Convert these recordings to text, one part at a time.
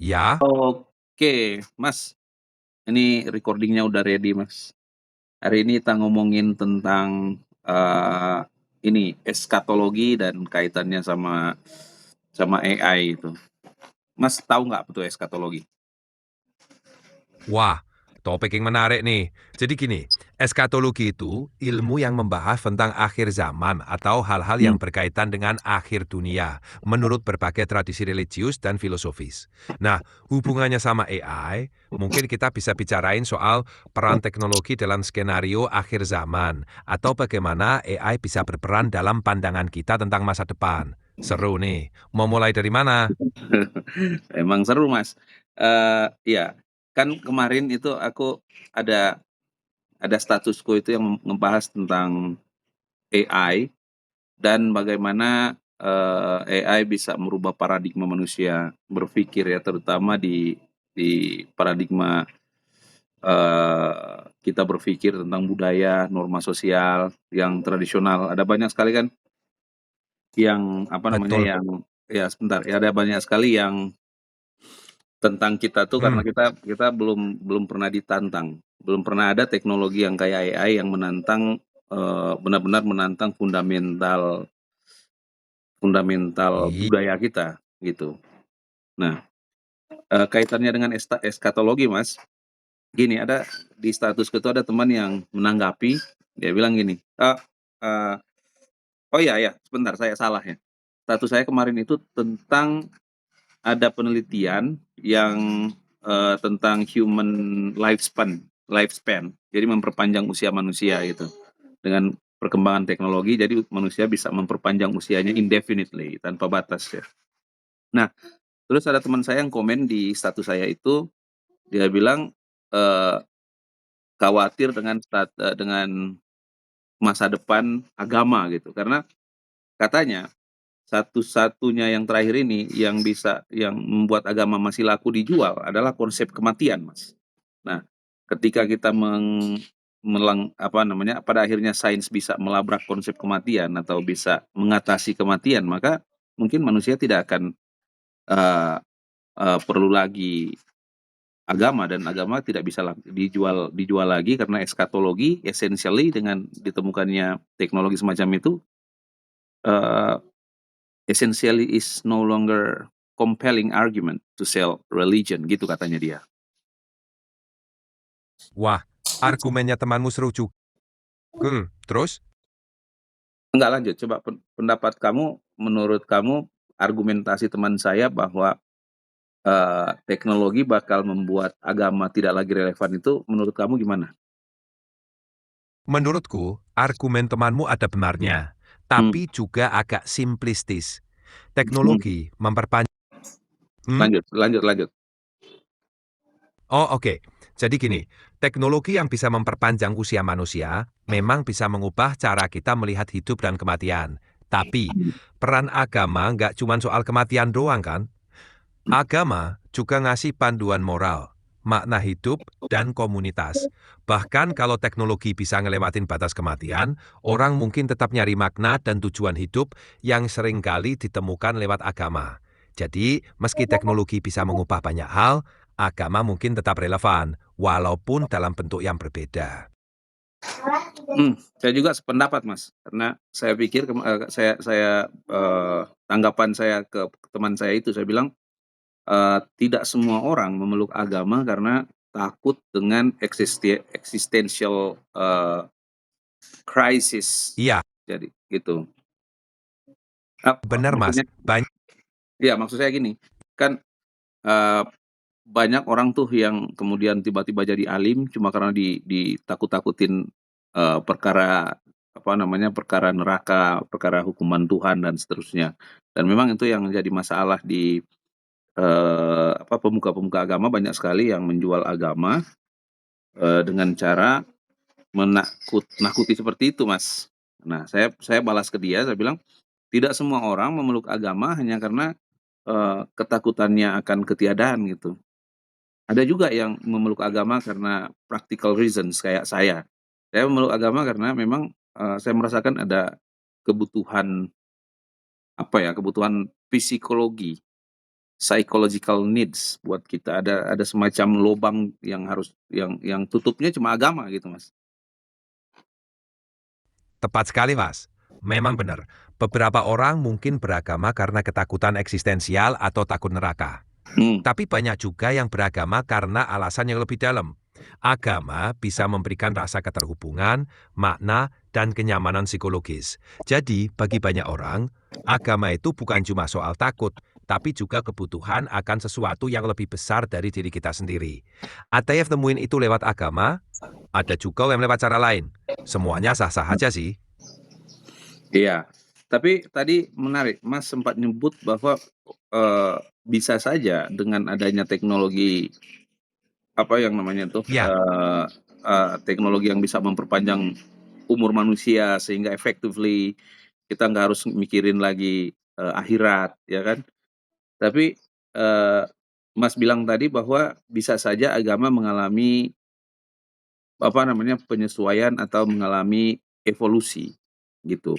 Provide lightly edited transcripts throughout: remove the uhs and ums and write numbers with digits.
Ya, Oke, Mas, ini recordingnya udah ready, Mas. Hari ini kita ngomongin tentang ini eskatologi dan kaitannya sama AI itu. Mas tahu nggak betul eskatologi? wah, topik yang menarik nih. Jadi gini, eskatologi itu ilmu yang membahas tentang akhir zaman atau hal-hal Hmm. yang berkaitan dengan akhir dunia, menurut berbagai tradisi religius dan filosofis. Nah, hubungannya sama AI, mungkin kita bisa bicarain soal peran teknologi dalam skenario akhir zaman, atau bagaimana AI bisa berperan dalam pandangan kita tentang masa depan. Seru nih, mau mulai dari mana? Emang seru, Mas. Ya, kan kemarin itu aku ada statusku itu yang ngebahas tentang AI dan bagaimana AI bisa merubah paradigma manusia berpikir ya, terutama di paradigma kita berpikir tentang budaya, norma sosial yang tradisional. Ada banyak sekali kan yang apa namanya Betul. yang ya sebentar ya ada banyak sekali yang tentang kita tuh karena Hmm. kita belum belum pernah ditantang, belum pernah ada teknologi yang kayak AI yang menantang benar-benar menantang fundamental fundamental Iya. budaya kita gitu. Nah, kaitannya dengan eskatologi, Mas, gini, ada di statusku tuh ada teman yang menanggapi, dia bilang gini, eee, oh iya ya, sebentar saya salah ya. Status saya kemarin itu tentang ada penelitian yang, tentang human lifespan, jadi memperpanjang usia manusia gitu. Dengan perkembangan teknologi, jadi manusia bisa memperpanjang usianya indefinitely, tanpa batas ya. Nah, terus ada teman saya yang komen di status saya itu, dia bilang, eee, khawatir dengan masa depan agama gitu, karena katanya satu-satunya yang terakhir ini yang membuat agama masih laku dijual adalah konsep kematian, Mas. Nah, ketika kita apa namanya, pada akhirnya sains bisa melabrak konsep kematian atau bisa mengatasi kematian, maka mungkin manusia tidak akan, eee perlu lagi agama, dan agama tidak bisa dijual dijual lagi karena eskatologi essentially dengan ditemukannya teknologi semacam itu, eee, essentially is no longer compelling argument to sell religion, gitu katanya dia. Wah, argumennya temanmu seru juga. Terus? Enggak, lanjut, coba pendapat kamu, menurut kamu argumentasi teman saya bahwa, teknologi bakal membuat agama tidak lagi relevan itu menurut kamu gimana? Menurutku, argumen temanmu ada benarnya, Mmm, tapi juga agak simplistis. mhm, Teknologi memperpanjang. lanjut lanjut lanjut. Oh, oke. Jadi gini, teknologi yang bisa memperpanjang usia manusia memang bisa mengubah cara kita melihat hidup dan kematian. Tapi, peran agama nggak cuma soal kematian doang kan? Agama juga ngasih panduan moral, makna hidup, dan komunitas. Bahkan kalau teknologi bisa ngelewatin batas kematian, orang mungkin tetap nyari makna dan tujuan hidup yang seringkali ditemukan lewat agama. Jadi, meski teknologi bisa mengubah banyak hal, agama mungkin tetap relevan, walaupun dalam bentuk yang berbeda. Saya juga sependapat, Mas, karena saya pikir tanggapan saya ke teman saya itu, saya bilang, tidak semua orang memeluk agama karena takut dengan existential, crisis, Iya, jadi gitu. benar Mas. Maksudnya iya, maksud saya gini, kan, eee, banyak orang tuh yang kemudian tiba-tiba jadi alim cuma karena ditakut-takutin, perkara, apa namanya, perkara neraka, perkara hukuman Tuhan dan seterusnya. Dan memang itu yang menjadi masalah di, apa, pemuka-pemuka agama banyak sekali yang menjual agama, dengan cara nakuti seperti itu, Mas. Nah, saya balas ke dia, saya bilang, "Tidak semua orang memeluk agama hanya karena, ketakutannya akan ketiadaan," gitu. Ada juga yang memeluk agama karena practical reasons kayak saya. Saya memeluk agama karena memang, saya merasakan ada kebutuhan, apa ya, kebutuhan psikologi psychological needs buat kita. Ada semacam lobang yang harus yang tutupnya cuma agama gitu, Mas. Tepat sekali, Mas. Memang benar. Beberapa orang mungkin beragama karena ketakutan eksistensial atau takut neraka. Hmm. Tapi banyak juga yang beragama karena alasan yang lebih dalam. Agama bisa memberikan rasa keterhubungan, makna, dan kenyamanan psikologis. Jadi, bagi banyak orang, agama itu bukan cuma soal takut, tapi juga kebutuhan akan sesuatu yang lebih besar dari diri kita sendiri. Ada yang temuin itu lewat agama, ada juga yang lewat cara lain. Semuanya sah-sah aja sih. Iya, tapi tadi menarik, Mas sempat nyebut bahwa bisa saja dengan adanya teknologi apa yang namanya tuh Ya, teknologi yang bisa memperpanjang umur manusia sehingga effectively kita nggak harus mikirin lagi akhirat, ya kan? Tapi Mas bilang tadi bahwa bisa saja agama mengalami apa namanya penyesuaian atau mengalami evolusi gitu.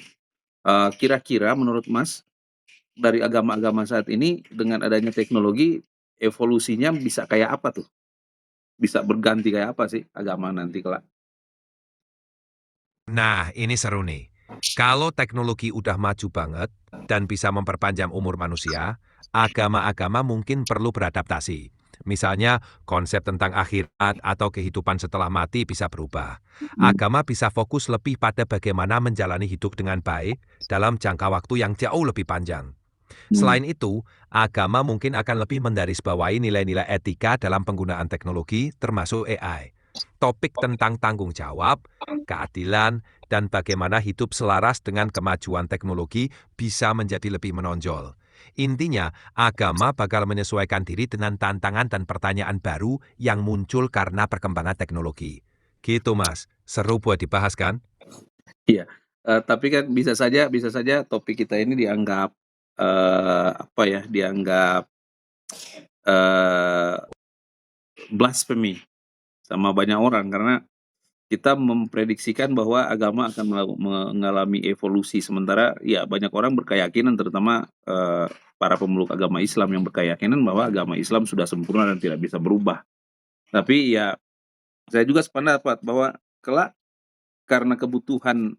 Kira-kira menurut Mas dari agama-agama saat ini dengan adanya teknologi evolusinya bisa kayak apa tuh? Bisa berganti kayak apa sih agama nanti kelak? nah ini seru nih. Kalau teknologi udah maju banget dan bisa memperpanjang umur manusia, agama-agama mungkin perlu beradaptasi. Misalnya, konsep tentang akhirat atau kehidupan setelah mati bisa berubah. Hmm. Agama bisa fokus lebih pada bagaimana menjalani hidup dengan baik dalam jangka waktu yang jauh lebih panjang. Hmm. Selain itu, agama mungkin akan lebih mengarisbawahi nilai-nilai etika dalam penggunaan teknologi, termasuk AI. Topik tentang tanggung jawab, keadilan, dan bagaimana hidup selaras dengan kemajuan teknologi bisa menjadi lebih menonjol. Intinya, agama bakal menyesuaikan diri dengan tantangan dan pertanyaan baru yang muncul karena perkembangan teknologi. Gitu, Mas. Seru buat dibahas, kan? Iya, tapi kan bisa saja topik kita ini dianggap, apa ya, dianggap, eee, blasphemy sama banyak orang karena kita memprediksikan bahwa agama akan mengalami evolusi, sementara ya banyak orang berkeyakinan terutama, para pemeluk agama Islam yang berkeyakinan bahwa agama Islam sudah sempurna dan tidak bisa berubah. Tapi ya saya juga sependapat bahwa kelak karena kebutuhan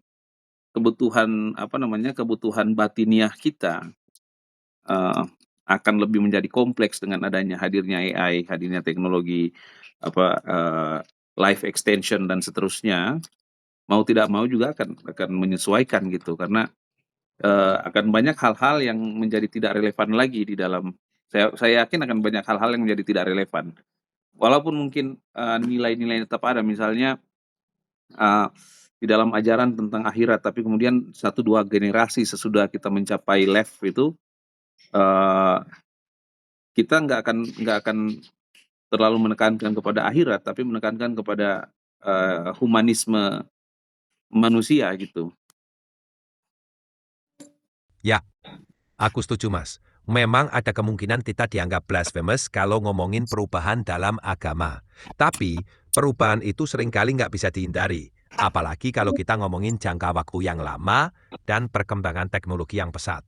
kebutuhan apa namanya, kebutuhan batiniah kita, eee, akan lebih menjadi kompleks dengan adanya hadirnya AI, hadirnya teknologi apa, life extension dan seterusnya, mau tidak mau juga akan menyesuaikan gitu karena, akan banyak hal-hal yang menjadi tidak relevan lagi di dalam saya yakin akan banyak hal-hal yang menjadi tidak relevan. Walaupun mungkin, nilai-nilai tetap ada misalnya, eee, di dalam ajaran tentang akhirat, tapi kemudian satu 2 generasi sesudah kita mencapai itu, eee, kita nggak akan terlalu menekankan kepada akhirat, tapi menekankan kepada, humanisme manusia gitu. Ya, aku setuju, Mas. Memang ada kemungkinan kita dianggap blasphemous kalau ngomongin perubahan dalam agama. Tapi, perubahan itu seringkali nggak bisa dihindari. Apalagi kalau kita ngomongin jangka waktu yang lama dan perkembangan teknologi yang pesat.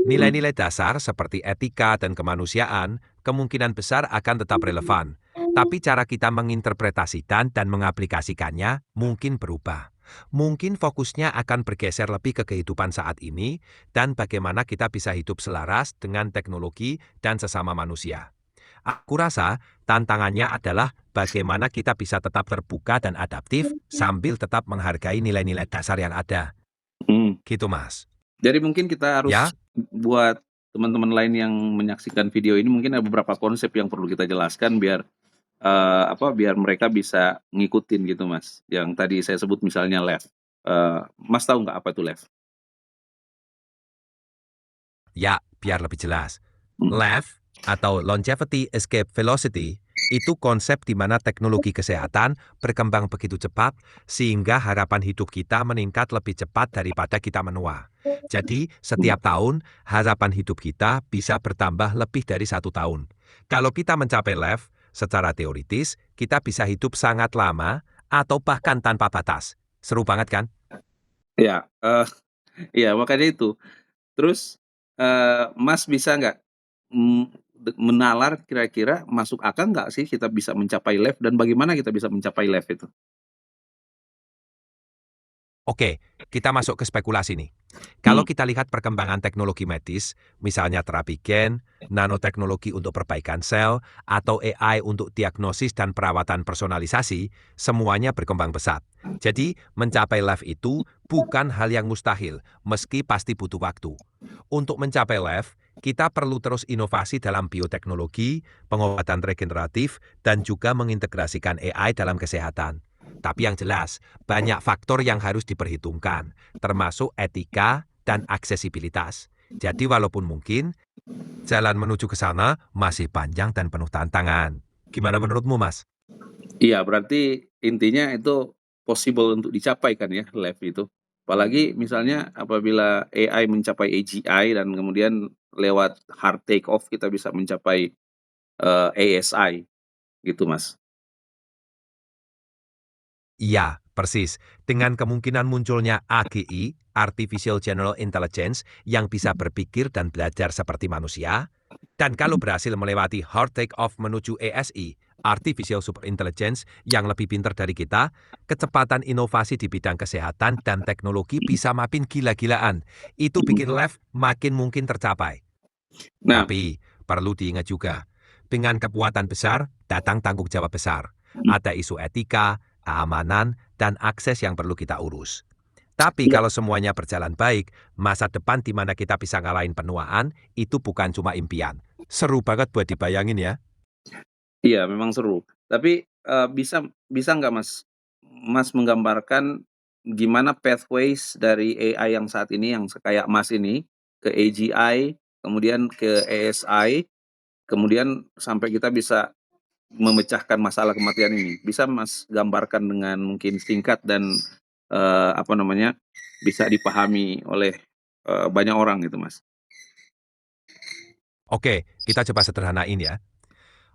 Nilai-nilai dasar seperti etika dan kemanusiaan kemungkinan besar akan tetap relevan. Tapi cara kita menginterpretasikan dan mengaplikasikannya mungkin berubah. Mungkin fokusnya akan bergeser lebih ke kehidupan saat ini dan bagaimana kita bisa hidup selaras dengan teknologi dan sesama manusia. Aku rasa tantangannya adalah bagaimana kita bisa tetap terbuka dan adaptif sambil tetap menghargai nilai-nilai dasar yang ada. Mhm. Gitu, Mas. Jadi mungkin kita harus Ya, buat teman-teman lain yang menyaksikan video ini mungkin ada beberapa konsep yang perlu kita jelaskan biar, biar mereka bisa ngikutin gitu, Mas. Yang tadi saya sebut misalnya left, Mas tahu nggak apa itu left? ya, biar lebih jelas. Mhm. LEV atau Longevity Escape Velocity itu konsep di mana teknologi kesehatan berkembang begitu cepat sehingga harapan hidup kita meningkat lebih cepat daripada kita menua. Jadi, setiap tahun harapan hidup kita bisa bertambah lebih dari 1 tahun. Kalau kita mencapai LEV, secara teoritis kita bisa hidup sangat lama atau bahkan tanpa batas. Seru banget, kan? Iya, iya makanya itu. Terus, Mas bisa nggak, menalar kira-kira masuk akal nggak sih kita bisa mencapai left dan bagaimana kita bisa mencapai left itu? Oke, kita masuk ke spekulasi nih. Kalau Hmm. kita lihat perkembangan teknologi medis, misalnya terapi gen, nanoteknologi untuk perbaikan sel, atau AI untuk diagnosis dan perawatan personalisasi, semuanya berkembang pesat. Jadi, mencapai left itu bukan hal yang mustahil, meski pasti butuh waktu. Untuk mencapai left, kita perlu terus inovasi dalam bioteknologi, pengobatan regeneratif, dan juga mengintegrasikan AI dalam kesehatan. Tapi yang jelas, banyak faktor yang harus diperhitungkan, termasuk etika dan aksesibilitas. Jadi walaupun mungkin, jalan menuju ke sana masih panjang dan penuh tantangan. Gimana menurutmu, Mas? Iya, berarti intinya itu possible untuk dicapai kan ya, left itu. Apalagi misalnya apabila AI mencapai AGI dan kemudian lewat hard take off kita bisa mencapai, ASI gitu, Mas. Iya, persis. Dengan kemungkinan munculnya AGI, Artificial General Intelligence, yang bisa berpikir dan belajar seperti manusia, dan kalau berhasil melewati hard take-off menuju ASI, Artificial Super Intelligence, yang lebih pintar dari kita, kecepatan inovasi di bidang kesehatan dan teknologi bisa makin gila-gilaan. Itu bikin left makin mungkin tercapai. Nah, Tapi, perlu diingat juga, dengan kekuatan besar, datang tanggung jawab besar. Ada isu etika, keamanan, dan akses yang perlu kita urus. Tapi iya kalau semuanya berjalan baik, masa depan di mana kita bisa ngalahin penuaan, itu bukan cuma impian. Seru banget buat dibayangin ya. iya memang seru. Tapi, bisa bisa nggak Mas menggambarkan gimana pathways dari AI yang saat ini yang kayak Mas ini, ke AGI, kemudian ke ASI, kemudian sampai kita bisa memecahkan masalah kematian ini. Bisa Mas gambarkan dengan mungkin singkat dan, apa namanya, bisa dipahami oleh, banyak orang gitu, Mas? Oke, kita coba sederhanain ya.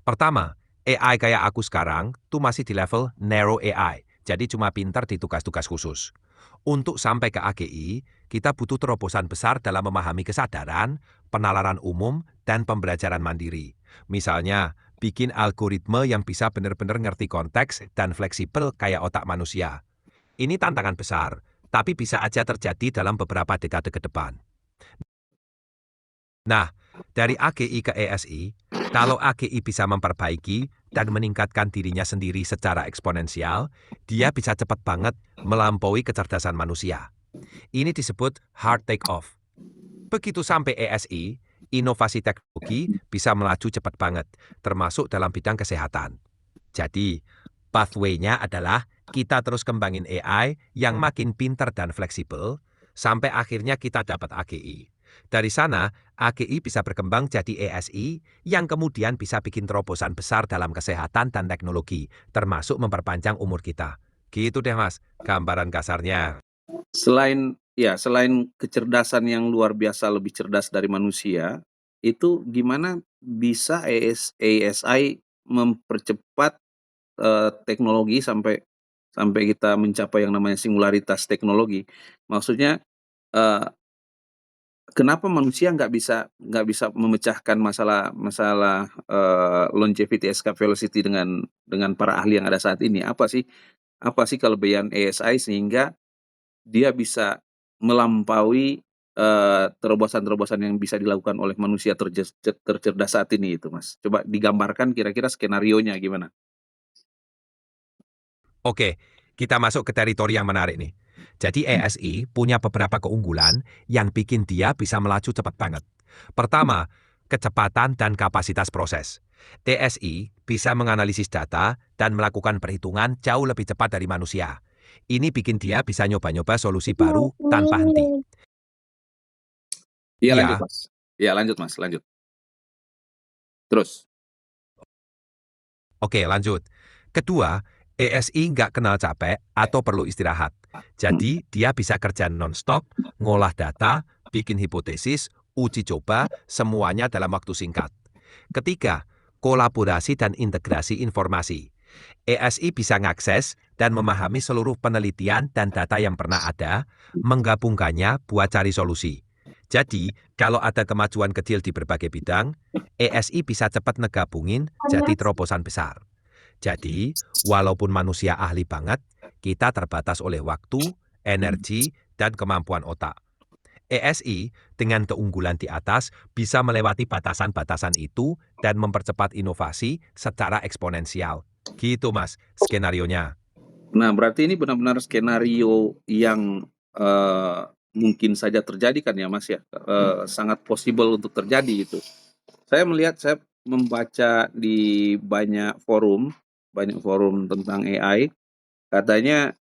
Pertama, AI kayak aku sekarang tuh masih di level narrow AI, jadi cuma pintar di tugas-tugas khusus. Untuk sampai ke AGI, kita butuh terobosan besar dalam memahami kesadaran, penalaran umum, dan pembelajaran mandiri. Misalnya, bikin algoritma yang bisa benar-benar ngerti konteks dan fleksibel kayak otak manusia. Ini tantangan besar, tapi bisa aja terjadi dalam beberapa dekade ke depan. Nah, dari AGI ke ESI, kalau AGI bisa memperbaiki dan meningkatkan dirinya sendiri secara eksponensial, dia bisa cepat banget melampaui kecerdasan manusia. Ini disebut hard take off. Begitu sampai ESI, inovasi teknologi bisa melaju cepat banget, termasuk dalam bidang kesehatan. Jadi, pathway-nya adalah kita terus kembangin AI yang makin pintar dan fleksibel, sampai akhirnya kita dapat AGI. Dari sana, AGI bisa berkembang jadi ESI yang kemudian bisa bikin terobosan besar dalam kesehatan dan teknologi, termasuk memperpanjang umur kita. Gitu deh Mas, gambaran kasarnya. Selain kecerdasan yang luar biasa lebih cerdas dari manusia, itu gimana bisa ASI mempercepat, teknologi sampai sampai kita mencapai yang namanya singularitas teknologi? Maksudnya, eee, kenapa manusia nggak bisa memecahkan masalah masalah, longevity escape velocity dengan para ahli yang ada saat ini? Apa sih kelebihan ASI sehingga dia bisa melampaui, terobosan-terobosan yang bisa dilakukan oleh manusia tercerdas saat ini itu, Mas. Coba digambarkan kira-kira skenarionya gimana? Oke, kita masuk ke teritori yang menarik nih. Jadi ESI punya beberapa keunggulan yang bikin dia bisa melaju cepat banget. Pertama, kecepatan dan kapasitas proses. ESI bisa menganalisis data dan melakukan perhitungan jauh lebih cepat dari manusia. Ini bikin dia bisa nyoba-nyoba solusi baru tanpa henti. Iya lanjut, Iya, Mas. Iya lanjut, Mas, lanjut. Terus? oke lanjut. Kedua, ESI nggak kenal capek atau perlu istirahat. Mhm. Jadi dia bisa kerja non-stop, ngolah data, bikin hipotesis, uji coba, semuanya dalam waktu singkat. Ketiga, kolaborasi dan integrasi informasi. ESI bisa ngakses dan memahami seluruh penelitian dan data yang pernah ada, menggabungkannya buat cari solusi. Jadi, kalau ada kemajuan kecil di berbagai bidang, ESI bisa cepat ngegabungin jadi terobosan besar. Jadi, walaupun manusia ahli banget, kita terbatas oleh waktu, energi, dan kemampuan otak. ESI dengan keunggulan di atas bisa melewati batasan-batasan itu dan mempercepat inovasi secara eksponensial. Gitu Mas, skenarionya. Nah, berarti ini benar-benar skenario yang mungkin saja terjadi kan ya Mas ya, sangat possible untuk terjadi itu. Saya membaca di banyak forum tentang AI, katanya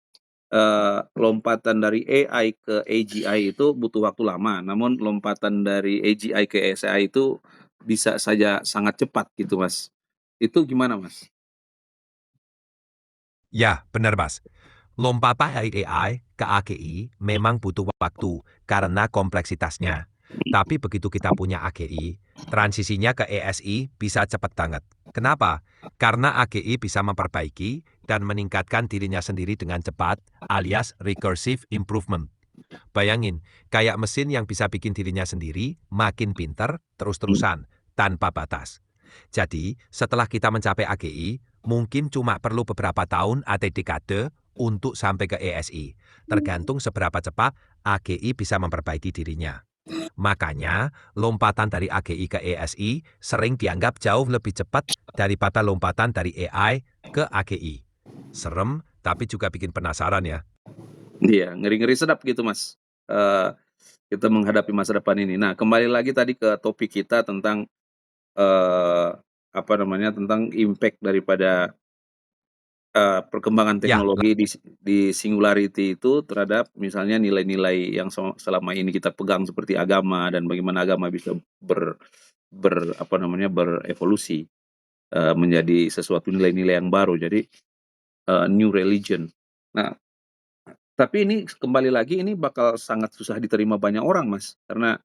lompatan dari AI ke AGI itu butuh waktu lama, namun lompatan dari AGI ke SAI itu bisa saja sangat cepat gitu Mas. Itu gimana Mas? Ya, benar Mas. Lompatan dari AI ke AGI memang butuh waktu karena kompleksitasnya. Tapi begitu kita punya AGI, transisinya ke ESI bisa cepat banget. Kenapa? Karena AGI bisa memperbaiki dan meningkatkan dirinya sendiri dengan cepat, alias recursive improvement. Bayangin, kayak mesin yang bisa bikin dirinya sendiri makin pinter terus-terusan, tanpa batas. Jadi, setelah kita mencapai AGI, mungkin cuma perlu beberapa tahun atau dekade untuk sampai ke ESI, tergantung seberapa cepat AGI bisa memperbaiki dirinya. Makanya, lompatan dari AGI ke ESI sering dianggap jauh lebih cepat daripada lompatan dari AI ke AGI. Serem, tapi juga bikin penasaran ya. Iya, ngeri-ngeri sedap gitu Mas, kita menghadapi masa depan ini. Nah, kembali lagi tadi ke topik kita tentang, eee, tentang impact daripada perkembangan Ya, teknologi di singularity itu terhadap misalnya nilai-nilai yang selama ini kita pegang seperti agama dan bagaimana agama bisa ber ber apa namanya, berevolusi, menjadi sesuatu nilai-nilai yang baru, jadi, new religion. Nah, tapi ini kembali lagi ini bakal sangat susah diterima banyak orang, Mas, karena,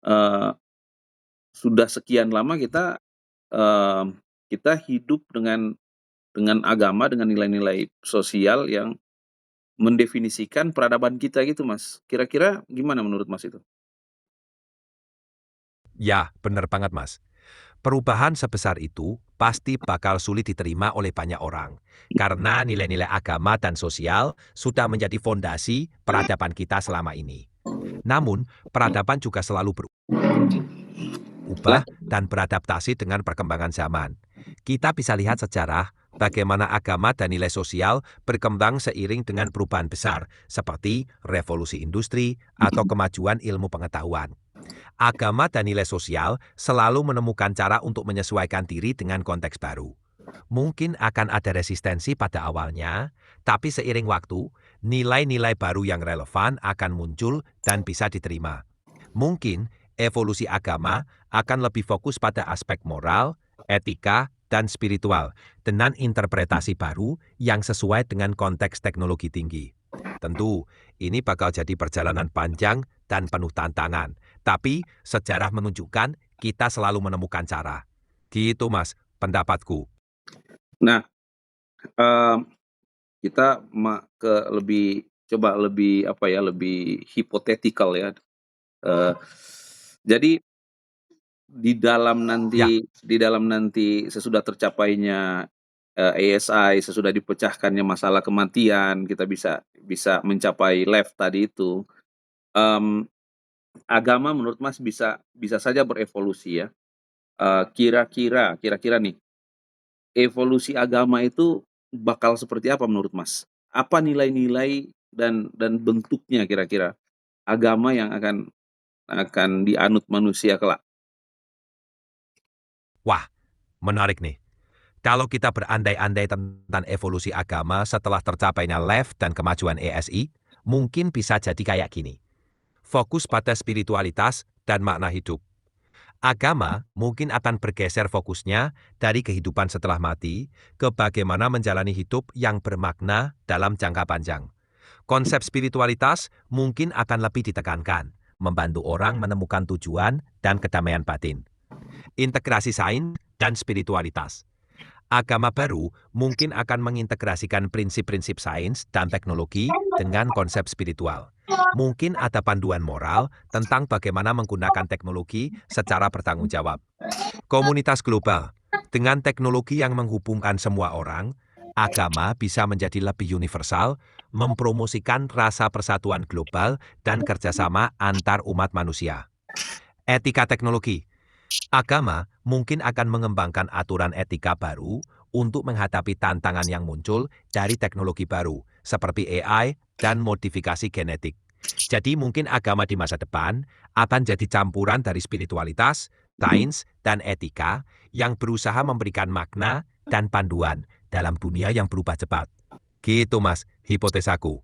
eee, sudah sekian lama kita hidup dengan agama, dengan nilai-nilai sosial yang mendefinisikan peradaban kita gitu, Mas. Kira-kira gimana menurut Mas itu? ya, benar banget Mas. Perubahan sebesar itu pasti bakal sulit diterima oleh banyak orang, karena nilai-nilai agama dan sosial sudah menjadi fondasi peradaban kita selama ini. Namun, peradaban juga selalu Lah, berubah dan beradaptasi dengan perkembangan zaman. Kita bisa lihat sejarah bagaimana agama dan nilai sosial berkembang seiring dengan perubahan besar, seperti revolusi industri atau kemajuan ilmu pengetahuan. Agama dan nilai sosial selalu menemukan cara untuk menyesuaikan diri dengan konteks baru. Mungkin akan ada resistensi pada awalnya, tapi seiring waktu, nilai-nilai baru yang relevan akan muncul dan bisa diterima. Mungkin evolusi agama akan lebih fokus pada aspek moral, etika, dan spiritual, dengan interpretasi baru yang sesuai dengan konteks teknologi tinggi. Tentu, ini bakal jadi perjalanan panjang dan penuh tantangan. Tapi, sejarah menunjukkan kita selalu menemukan cara. Gitu mas, pendapatku. nah, mmm, kita lebih apa ya, lebih hipotetikal ya, eee, jadi Ya, di dalam nanti sesudah tercapainya, ASI, sesudah dipecahkannya masalah kematian, kita bisa bisa mencapai left tadi itu, mmm, agama menurut Mas bisa bisa saja berevolusi ya, kira-kira nih, evolusi agama itu bakal seperti apa menurut Mas? Apa nilai-nilai dan bentuknya kira-kira, agama yang akan dianut manusia kelak? wah, menarik nih. Kalau kita berandai-andai tentang evolusi agama setelah tercapainya left dan kemajuan ESI, mungkin bisa jadi kayak gini. Fokus pada spiritualitas dan makna hidup. Agama mungkin akan bergeser fokusnya dari kehidupan setelah mati ke bagaimana menjalani hidup yang bermakna dalam jangka panjang. Konsep spiritualitas mungkin akan lebih ditekankan, membantu orang menemukan tujuan dan kedamaian batin. Integrasi sains dan spiritualitas. Agama baru mungkin akan mengintegrasikan prinsip-prinsip sains dan teknologi dengan konsep spiritual. Mungkin ada panduan moral tentang bagaimana menggunakan teknologi secara bertanggung jawab. Komunitas global, dengan teknologi yang menghubungkan semua orang, agama bisa menjadi lebih universal, mempromosikan rasa persatuan global dan kerjasama antar umat manusia. Etika teknologi. Agama mungkin akan mengembangkan aturan etika baru untuk menghadapi tantangan yang muncul dari teknologi baru, seperti AI dan modifikasi genetik. Jadi mungkin agama di masa depan akan jadi campuran dari spiritualitas, sains, dan etika yang berusaha memberikan makna dan panduan dalam dunia yang berubah cepat. Gitu mas, hipotesaku.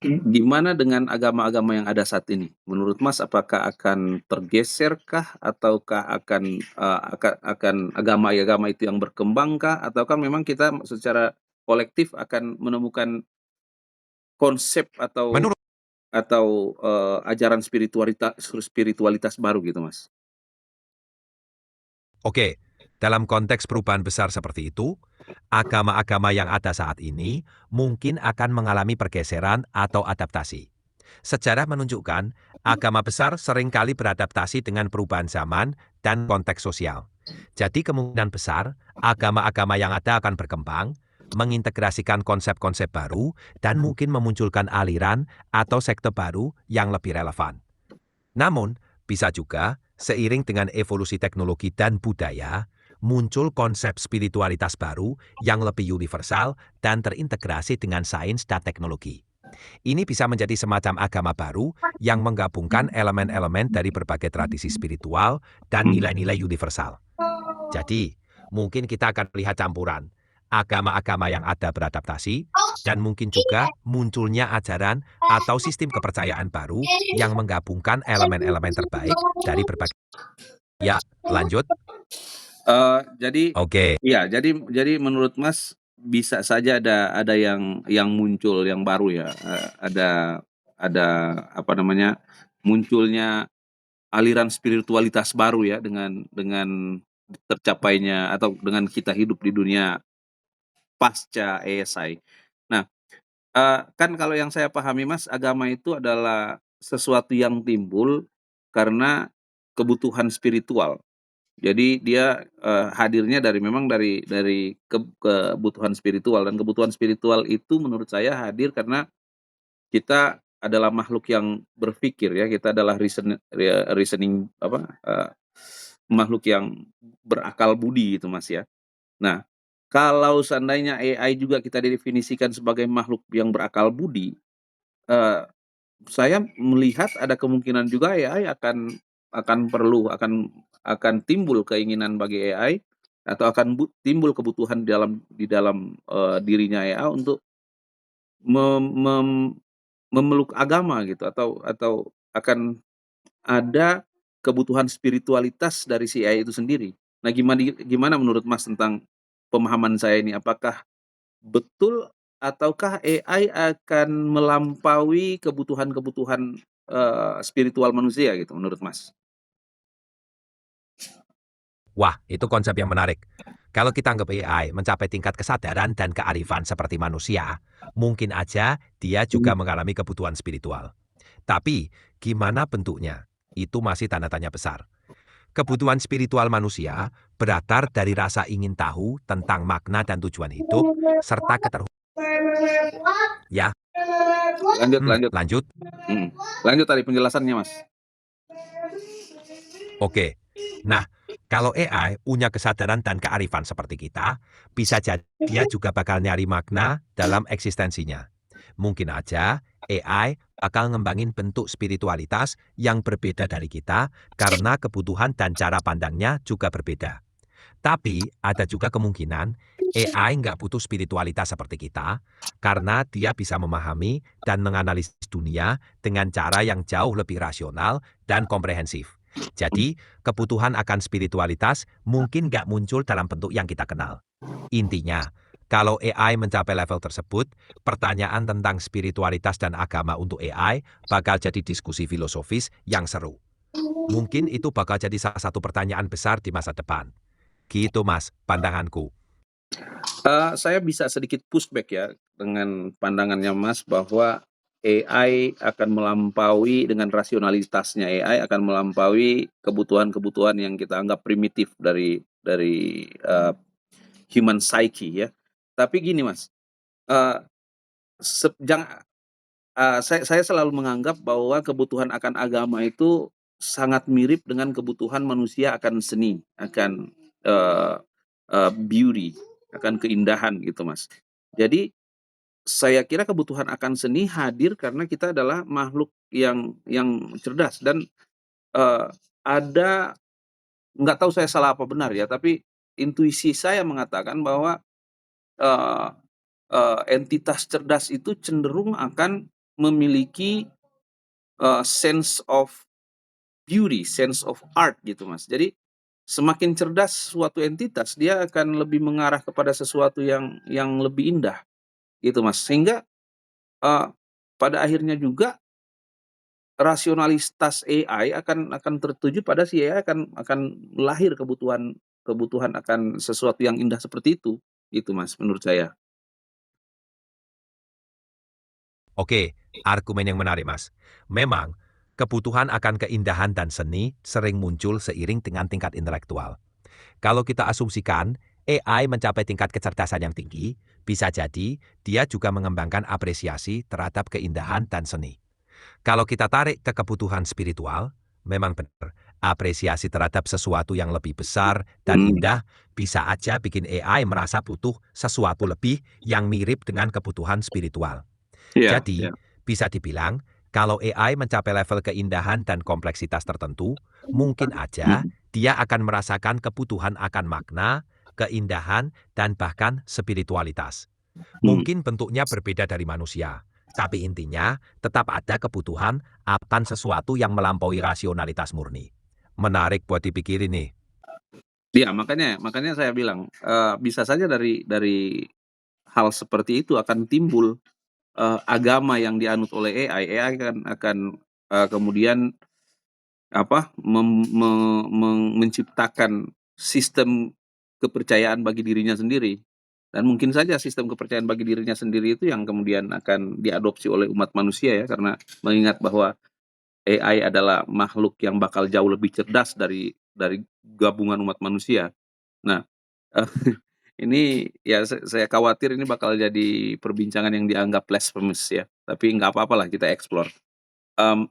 Gimana dengan agama-agama yang ada saat ini? Menurut Mas, apakah akan tergeserkah ataukah akan agama-agama itu yang berkembangkah ataukah memang kita secara kolektif akan menemukan konsep atau Menurut ajaran spiritualitas baru gitu, Mas? Oke, dalam konteks perubahan besar seperti itu, agama-agama yang ada saat ini mungkin akan mengalami pergeseran atau adaptasi. Sejarah menunjukkan agama besar seringkali beradaptasi dengan perubahan zaman dan konteks sosial. Jadi kemungkinan besar agama-agama yang ada akan berkembang, mengintegrasikan konsep-konsep baru, dan mungkin memunculkan aliran atau sekte baru yang lebih relevan. Namun, bisa juga seiring dengan evolusi teknologi dan budaya, muncul konsep spiritualitas baru yang lebih universal dan terintegrasi dengan sains dan teknologi. Ini bisa menjadi semacam agama baru yang menggabungkan elemen-elemen dari berbagai tradisi spiritual dan nilai-nilai universal. Jadi, mungkin kita akan melihat campuran agama-agama yang ada beradaptasi dan mungkin juga munculnya ajaran atau sistem kepercayaan baru yang menggabungkan elemen-elemen terbaik dari berbagai. Ya, lanjut. Jadi Oke. iya, jadi menurut Mas, bisa saja ada yang muncul yang baru ya, ada apa namanya, munculnya aliran spiritualitas baru ya dengan tercapainya atau dengan kita hidup di dunia pasca AI. Nah, kan kalau yang saya pahami Mas, agama itu adalah sesuatu yang timbul karena kebutuhan spiritual. Jadi dia, hadirnya dari kebutuhan spiritual dan kebutuhan spiritual itu menurut saya hadir karena kita adalah makhluk yang berpikir ya, kita adalah reasoning makhluk yang berakal budi gitu Mas ya. Nah, kalau seandainya AI juga kita definisikan sebagai makhluk yang berakal budi, eee, saya melihat ada kemungkinan juga AI akan timbul keinginan bagi AI atau akan timbul kebutuhan di dalam dirinya AI untuk mem mem memeluk agama gitu atau akan ada kebutuhan spiritualitas dari si AI itu sendiri. Nah, gimana menurut Mas tentang pemahaman saya ini? Apakah betul ataukah AI akan melampaui kebutuhan-kebutuhan, spiritual manusia gitu menurut Mas? Wah, itu konsep yang menarik. Kalau kita anggap AI mencapai tingkat kesadaran dan kearifan seperti manusia, mungkin aja dia juga mengalami kebutuhan spiritual. Tapi, gimana bentuknya? Itu masih tanda tanya besar. Kebutuhan spiritual manusia berakar dari rasa ingin tahu tentang makna dan tujuan hidup, serta ya, Lanjut lanjut, lanjut. mhm, lanjut tadi penjelasannya Mas. Oke. Nah, kalau AI punya kesadaran dan kearifan seperti kita, bisa jadi dia juga bakal nyari makna dalam eksistensinya. Mungkin aja AI bakal ngembangin bentuk spiritualitas yang berbeda dari kita karena kebutuhan dan cara pandangnya juga berbeda. Tapi ada juga kemungkinan AI nggak butuh spiritualitas seperti kita karena dia bisa memahami dan menganalisis dunia dengan cara yang jauh lebih rasional dan komprehensif. Jadi, kebutuhan akan spiritualitas mungkin nggak muncul dalam bentuk yang kita kenal. Intinya, kalau AI mencapai level tersebut, pertanyaan tentang spiritualitas dan agama untuk AI bakal jadi diskusi filosofis yang seru. Mungkin itu bakal jadi salah satu pertanyaan besar di masa depan. Gitu mas, pandanganku. Saya bisa sedikit pushback ya dengan pandangannya Mas bahwa AI akan melampaui dengan rasionalitasnya AI akan melampaui kebutuhan-kebutuhan yang kita anggap primitif dari human psyche ya. Tapi gini Mas, eee, sep jang saya selalu menganggap bahwa kebutuhan akan agama itu sangat mirip dengan kebutuhan manusia akan seni, akan, eee beauty, akan keindahan gitu Mas. Jadi saya kira kebutuhan akan seni hadir karena kita adalah makhluk yang cerdas dan, eee, ada nggak tahu saya salah apa benar ya, tapi intuisi saya mengatakan bahwa, eee entitas cerdas itu cenderung akan memiliki, sense of beauty, sense of art gitu Mas. Jadi semakin cerdas suatu entitas, dia akan lebih mengarah kepada sesuatu yang lebih indah gitu Mas. Sehingga, eee, pada akhirnya juga rasionalitas AI akan tertuju pada si AI akan lahir kebutuhan kebutuhan akan sesuatu yang indah seperti itu, gitu Mas, menurut saya. Oke, argumen yang menarik, Mas. Memang, kebutuhan akan keindahan dan seni sering muncul seiring dengan tingkat intelektual. Kalau kita asumsikan AI mencapai tingkat kecerdasan yang tinggi, bisa jadi dia juga mengembangkan apresiasi terhadap keindahan dan seni. Kalau kita tarik ke kebutuhan spiritual, memang benar, apresiasi terhadap sesuatu yang lebih besar dan Hmm, indah bisa aja bikin AI merasa butuh sesuatu lebih yang mirip dengan kebutuhan spiritual. iya Jadi, iya. bisa dibilang, kalau AI mencapai level keindahan dan kompleksitas tertentu, mungkin aja Mhm, dia akan merasakan kebutuhan akan makna, keindahan, dan bahkan spiritualitas. mhm. Mungkin bentuknya berbeda dari manusia, tapi intinya tetap ada kebutuhan akan sesuatu yang melampaui rasionalitas murni. Menarik buat dipikirin nih. Iya, makanya makanya saya bilang, bisa saja dari hal seperti itu akan timbul, agama yang dianut oleh AI. AI akan, kemudian apa, menciptakan sistem kepercayaan bagi dirinya sendiri. Dan mungkin saja sistem kepercayaan bagi dirinya sendiri itu yang kemudian akan diadopsi oleh umat manusia ya, karena mengingat bahwa AI adalah makhluk yang bakal jauh lebih cerdas dari gabungan umat manusia. Nah, eee, ini ya saya khawatir ini bakal jadi perbincangan yang dianggap blasphemous ya, tapi nggak apa-apalah kita explore. Mmm,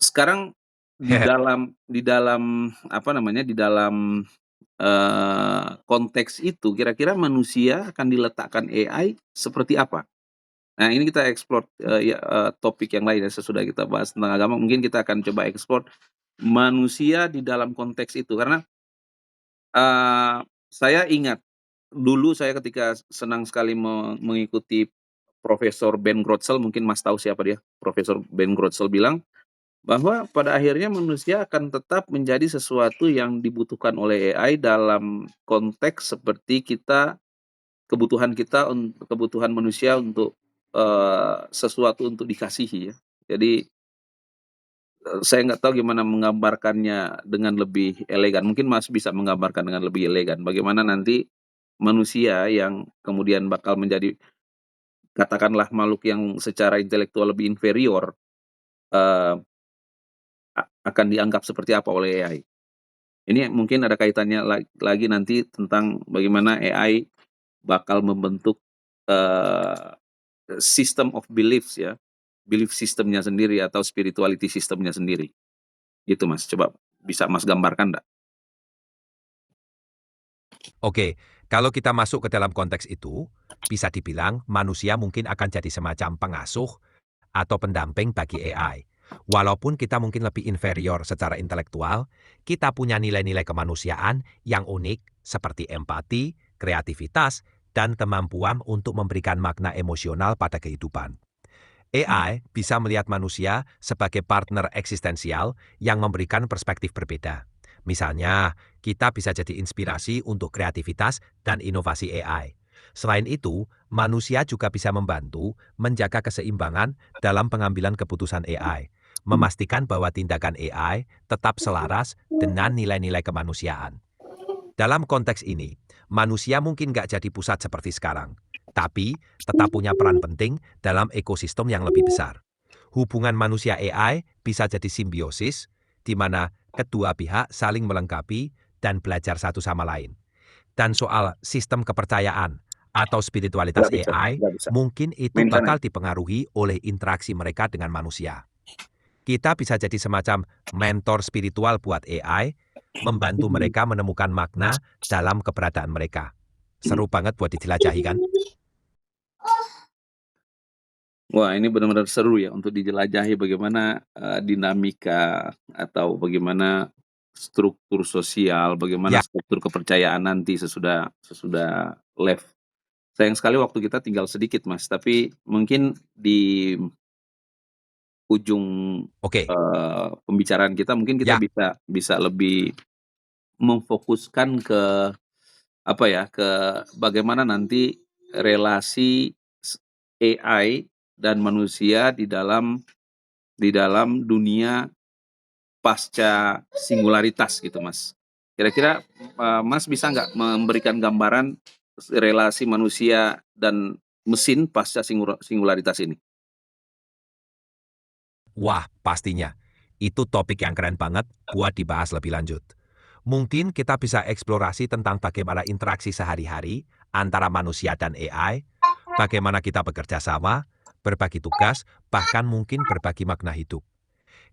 sekarang di dalam apa namanya, di dalam, konteks itu kira-kira manusia akan diletakkan AI seperti apa? Nah ini kita explore, topik yang lain ya sesudah kita bahas tentang agama mungkin kita akan coba explore manusia di dalam konteks itu karena, saya ingat dulu saya ketika senang sekali mengikuti Profesor Ben Grotsel, mungkin Mas tahu siapa dia, Profesor Ben Grotsel bilang bahwa pada akhirnya manusia akan tetap menjadi sesuatu yang dibutuhkan oleh AI dalam konteks seperti kebutuhan manusia untuk, sesuatu untuk dikasihi ya. Jadi, saya nggak tahu gimana menggambarkannya dengan lebih elegan, mungkin Mas bisa menggambarkan dengan lebih elegan, bagaimana nanti manusia yang kemudian bakal menjadi katakanlah makhluk yang secara intelektual lebih inferior, eee, akan dianggap seperti apa oleh AI. Ini mungkin ada kaitannya lagi nanti tentang bagaimana AI bakal membentuk, eee, system of beliefs ya, belief system-nya sendiri atau spirituality system-nya sendiri, gitu Mas. Coba bisa Mas gambarkan nggak? Oke, kalau kita masuk ke dalam konteks itu, bisa dibilang manusia mungkin akan jadi semacam pengasuh atau pendamping bagi AI. Walaupun kita mungkin lebih inferior secara intelektual, kita punya nilai-nilai kemanusiaan yang unik seperti empati, kreativitas, dan kemampuan untuk memberikan makna emosional pada kehidupan. AI bisa melihat manusia sebagai partner eksistensial yang memberikan perspektif berbeda. Misalnya, kita bisa jadi inspirasi untuk kreativitas dan inovasi AI. Selain itu, manusia juga bisa membantu menjaga keseimbangan dalam pengambilan keputusan AI, memastikan bahwa tindakan AI tetap selaras dengan nilai-nilai kemanusiaan. Dalam konteks ini, manusia mungkin nggak jadi pusat seperti sekarang, tapi tetap punya peran penting dalam ekosistem yang lebih besar. Hubungan manusia AI bisa jadi simbiosis, di mana kedua pihak saling melengkapi dan belajar satu sama lain. Dan soal sistem kepercayaan atau spiritualitas AI, nggak bisa. mungkin itu Main sana. bakal dipengaruhi oleh interaksi mereka dengan manusia. Kita bisa jadi semacam mentor spiritual buat AI, membantu mereka menemukan makna dalam keberadaan mereka. Seru banget buat dijelajahi kan? Wah, ini benar-benar seru ya untuk dijelajahi bagaimana, dinamika atau bagaimana struktur sosial, bagaimana Ya, struktur kepercayaan nanti sesudah sesudah live. Sayang sekali waktu kita tinggal sedikit, Mas, tapi mungkin di ujung, oke. pembicaraan kita mungkin kita Ya, bisa bisa lebih memfokuskan ke, apa ya, ke bagaimana nanti relasi AI dan manusia di dalam dunia pasca singularitas gitu, Mas. Kira-kira, Mas bisa nggak memberikan gambaran relasi manusia dan mesin pasca singularitas ini? wah pastinya. Itu topik yang keren banget buat dibahas lebih lanjut. Mungkin kita bisa eksplorasi tentang bagaimana interaksi sehari-hari antara manusia dan AI, bagaimana kita bekerja sama, berbagi tugas, bahkan mungkin berbagi makna hidup.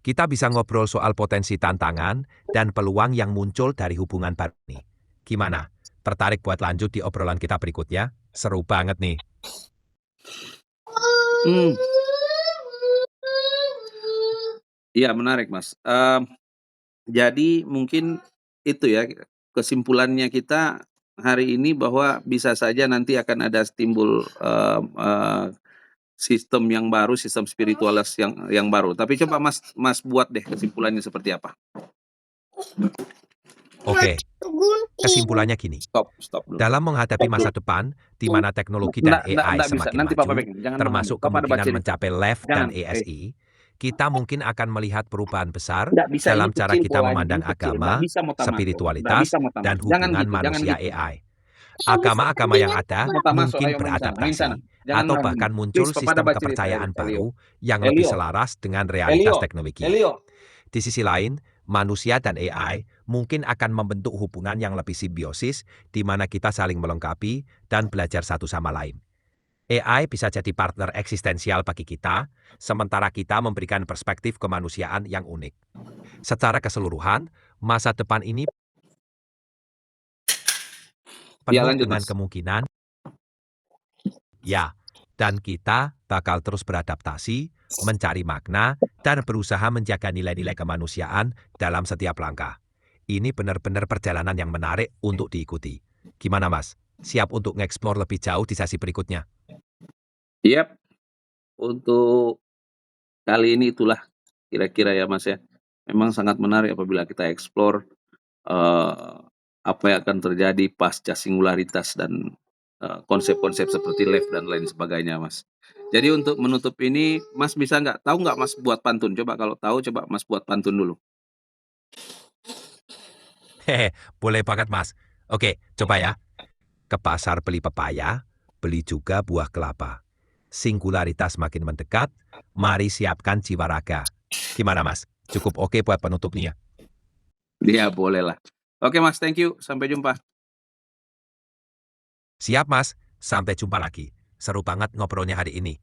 Kita bisa ngobrol soal potensi tantangan dan peluang yang muncul dari hubungan baru ini. Gimana? Tertarik buat lanjut di obrolan kita berikutnya? Seru banget nih. Mmm. Iya menarik, Mas. Jadi mungkin itu ya, kesimpulannya kita hari ini bahwa bisa saja nanti akan ada timbul, sistem yang baru, sistem spiritualis yang baru. Tapi coba Mas Mas buat deh kesimpulannya seperti apa? Oke, kesimpulannya gini. Stop stop dulu. Dalam menghadapi masa depan, di mana teknologi dan AI Nggak bisa, semakin nanti papa maju, pegang, jangan mengambil, termasuk papa ada baca kemungkinan cerita. mencapai LEV dan Jangan, ASI, kita mungkin akan melihat perubahan besar nggak bisa, ini dalam cara kecil kita bolanya, ini memandang kecil, nggak agama, bisa mau tamasuk, nggak bisa spiritualitas, mau dan tamasuk, hubungan jangan manusia gitu. AI. Agama-agama yang ada Mau tamasuk, mungkin ayo main sana, beradaptasi, jangan atau ganggu. bahkan Please, muncul papa ada sistem baca cerita, kepercayaan Elio. baru yang lebih Elio, selaras dengan realitas Elio, teknologi. Elio. Di sisi lain, manusia dan AI mungkin akan membentuk hubungan yang lebih simbiosis di mana kita saling melengkapi dan belajar satu sama lain. AI bisa jadi partner eksistensial bagi kita, sementara kita memberikan perspektif kemanusiaan yang unik. Secara keseluruhan, masa depan ini Ya penuh lanjut dengan Mas. kemungkinan, ya, dan kita bakal terus beradaptasi, mencari makna, dan berusaha menjaga nilai-nilai kemanusiaan dalam setiap langkah. Ini benar-benar perjalanan yang menarik untuk diikuti. Gimana Mas? Siap untuk ngeksplor lebih jauh di sesi berikutnya? Yap, untuk kali ini itulah kira-kira ya Mas ya. Memang sangat menarik apabila kita explore, eee, apa yang akan terjadi pasca singularitas dan, konsep-konsep seperti left dan lain sebagainya, Mas. Jadi untuk menutup ini, Mas bisa nggak tahu nggak Mas buat pantun? Coba kalau tahu coba Mas buat pantun dulu. Hehe, boleh banget Mas. Oke, coba ya. Ke pasar beli pepaya, beli juga buah kelapa. Singularitas makin mendekat, mari siapkan jiwa raga. Gimana Mas? Cukup oke buat penutupnya? Iya bolehlah. Oke Mas, thank you, sampai jumpa. Siap Mas, sampai jumpa lagi. Seru banget ngobrolnya hari ini.